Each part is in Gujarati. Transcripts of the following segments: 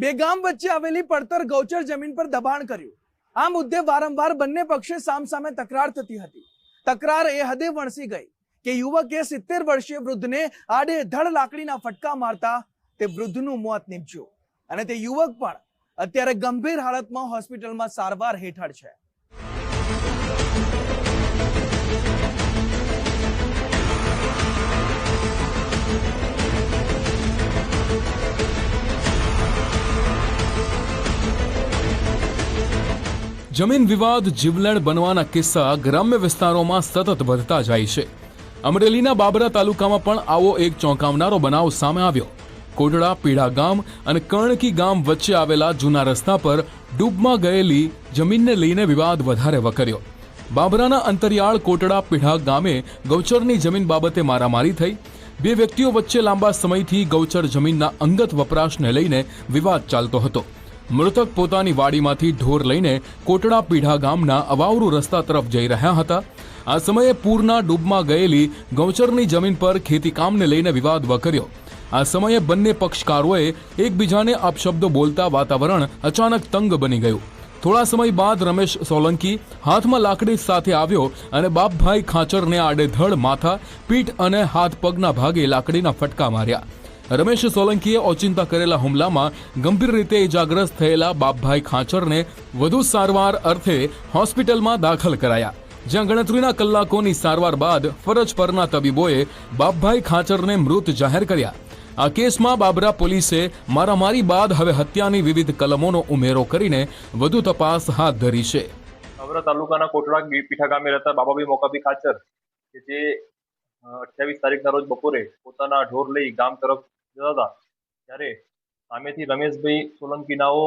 બે ગામ વચ્ચે આવેલી પડતર ગૌચર જમીન પર દબાણ કર્યું। આ મુદ્દે વારંવાર બંને પક્ષે સામસામે તકરાર થતી હતી। તકરાર એ હદે વણસી ગઈ કે યુવકે 70 વર્ષીય વૃદ્ધને આડેધડ લાકડીના ફટકા મારતા તે વૃદ્ધનું મોત નીપજ્યું અને તે યુવક પણ અત્યારે ગંભીર હાલતમાં હોસ્પિટલમાં સારવાર હેઠળ છે। જમીન વિવાદ જીવલેણ બનવાના કિસ્સા ગ્રામ્ય વિસ્તારોમાં સતત વધતા જાય છે। અમરેલીના બાબરા તાલુકામાં પણ આવો એક ચોંકાવનારો બનાવ સામે આવ્યો। કોટડા પીડા ગામ અને કર્ણકી ગામ વચ્ચે આવેલા જૂના રસ્તા પર ડૂબમાં ગયેલી જમીનને લઈને વિવાદ વધારે વકર્યો। બાબરાના અંતરિયાળ કોટડા પીડા ગામે ગૌચરની જમીન બાબતે મારામારી થઈ। બે વ્યક્તિઓ વચ્ચે લાંબા સમયથી ગૌચર જમીનના અંગત વપરાશને લઈને વિવાદ ચાલતો હતો। મૃતક પોતાની વાડીમાંથી ઢોર લઈને કોટડા પીઢા ગામના અવાવરૂ રસ્તા તરફ જઈ રહ્યા હતા। આ સમયે પૂરના ડૂબમાં ગયેલી ગૌચરની જમીન પર ખેતીકામને લઈને વિવાદ વકર્યો। આ સમયે બંને પક્ષકારોએ એકબીજાને અપશબ્દો બોલતા વાતાવરણ અચાનક તંગ બની ગયું। થોડા સમય બાદ રમેશ સોલંકી હાથમાં લાકડી સાથે આવ્યો અને બાપભાઈ ખાચરને આડેધડ માથા, પીઠ અને હાથ પગના ભાગે લાકડીના ફટકા માર્યા। રમેશ સોલંકીએ ઓચિંતા કરેલા હુમલામાં ગંભીર રીતે ઇજાગ્રસ્ત થયેલા બાપભાઈ ખાચરને વધુ સારવાર અર્થે હોસ્પિટલમાં દાખલ કરાયા, જ્યાં ગણતરીના કલાકોની સારવાર બાદ ફરજ પરના તબીબોએ બાપભાઈ ખાચરને મૃત જાહેર કર્યા। આ કેસમાં બાબરા પોલીસે મારામારી બાદ હવે હત્યાની વિવિધ કલમોનો ઉમેરો કરીને વધુ તપાસ હાથ ધરી છે। બાબરા તાલુકાના કોટડા પીઠા ગામે રહેતા બાબાભાઈ મોકાભાઈ ખાચર કે જે 28 તારીખના રોજ બપોરે પોતાના ઢોર લઈ ગામ તરફ જતા હતા, ત્યારે સામેથી રમેશભાઈ સોલંકીનાઓ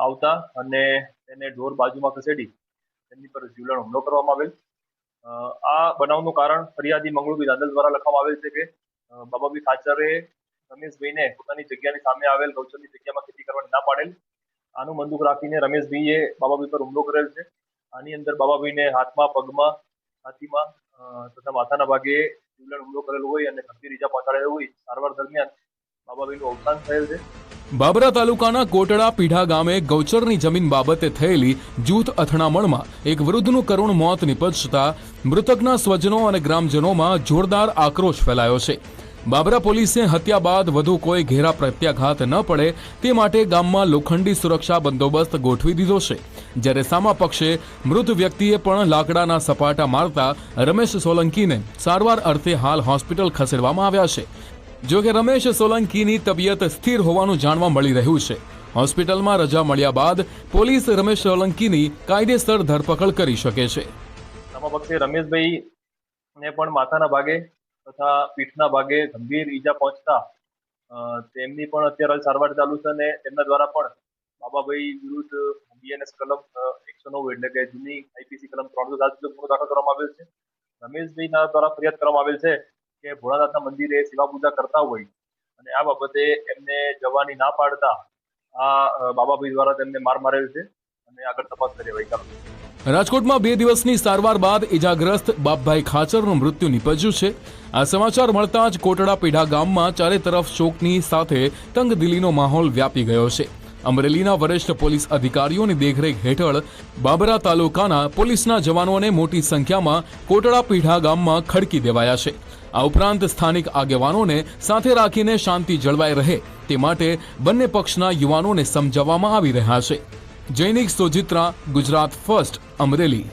આવતા અને તેને ઢોર બાજુમાં ખસેડી તેમની પર જીવલેણ હુમલો કરવામાં આવેલ। આ બનાવનું કારણ ફરિયાદી મંગળુભાઈ દાદલ દ્વારા લખવામાં આવેલ છે કે બાબાભાઈ ખાચરે રમેશભાઈને પોતાની જગ્યાની સામે આવેલ ગૌચરની જગ્યામાં ખેતી કરવાની ના પાડેલ। આનું બંદૂક રાખીને રમેશભાઈએ બાબાભાઈ પર હુમલો કરેલ છે। આની અંદર બાબાભાઈને હાથમાં, પગમાં, છાતીમાં તથા માથાના ભાગે જીવલેણ હુમલો કરેલો હોય અને ગંભીર ઈજા પહોંચાડેલ હોય। સારવાર દરમિયાન બાબાભાઈનું અવસાન થયેલ છે। બાબરા તાલુકાના કોટડા પીઢા ગામે ગૌચરની જમીન બાબતે થયેલી જૂથ અથડામણમાં એક વૃદ્ધનું કરુણ મોત નિપજતા મૃતકના સ્વજનો અને ગ્રામજનોમાં જોરદાર આક્રોશ ફેલાયો છે। બાબરા પોલીસે હત્યા બાદ વધુ કોઈ ઘેરા પ્રત્યાઘાત ન પડે તે માટે ગામમાં લોખંડી સુરક્ષા બંદોબસ્ત ગોઠવી દીધો છે, જ્યારે સામા પક્ષે મૃત વ્યક્તિએ પણ લાકડાના સપાટા મારતા રમેશ સોલંકીને સારવાર અર્થે હાલ હોસ્પિટલ ખસેડવામાં આવ્યા છે। જો કે રમેશ સોલંકીની તબિયત સ્થિર હોવાનું જાણવા મળી રહ્યું છે। હોસ્પિટલમાં રજા મળ્યા બાદ પોલીસ રમેશ સોલંકીની કાયદેસર ધરપકડ કરી શકે છે। સામા પક્ષે રમેશભાઈને પણ માથાના ભાગે તથા પીઠના ભાગે ગંભીર ઈજા પહોંચતા તેમની પણ અત્યારે સારવાર ચાલુ છે અને તેમના દ્વારા પણ બાબાભાઈ વિરુદ્ધ બીએનએસ કલમ 109 એટલે કે જૂની આઈપીસી કલમ 307 ગુનો દાખલ કરવામાં આવેલ છે। રમેશભાઈના દ્વારા ફરિયાદ કરવામાં આવેલ છે કે ભોળાનાથના મંદિરે સેવા પૂજા કરતા હોય અને આ બાબતે એમને જવાની ના પાડતા આ બાબાભાઈ દ્વારા તેમને માર મારેલ છે અને આગળ તપાસ કાર્યવાહી ચાલુ છે। રાજકોટમાં 2 દિવસની સારવાર બાદ ઇજાગ્રસ્ત બાપભાઈ ખાચરનું મૃત્યુ નિપજ્યું છે। આ સમાચાર મળતા જ કોટડા પીઢા ગામમાં ચારે તરફ શોકની સાથે તંગદિલીનો માહોલ વ્યાપી ગયો છે। અમરેલીના વરિષ્ઠ પોલીસ અધિકારીઓની દેખરેખ હેઠળ બાબરા તાલુકાના પોલીસના જવાનોને મોટી સંખ્યામાં કોટડા પીઢા ગામમાં ખડકી દેવાયા છે। આ ઉપરાંત સ્થાનિક આગેવાનોને સાથે રાખીને શાંતિ જળવાઈ રહે તે માટે બંને પક્ષના યુવાનોને સમજાવવામાં આવી રહ્યા છે। જૈનિક સોજિત્રા, ગુજરાત ફર્સ્ટ, અમરેલી।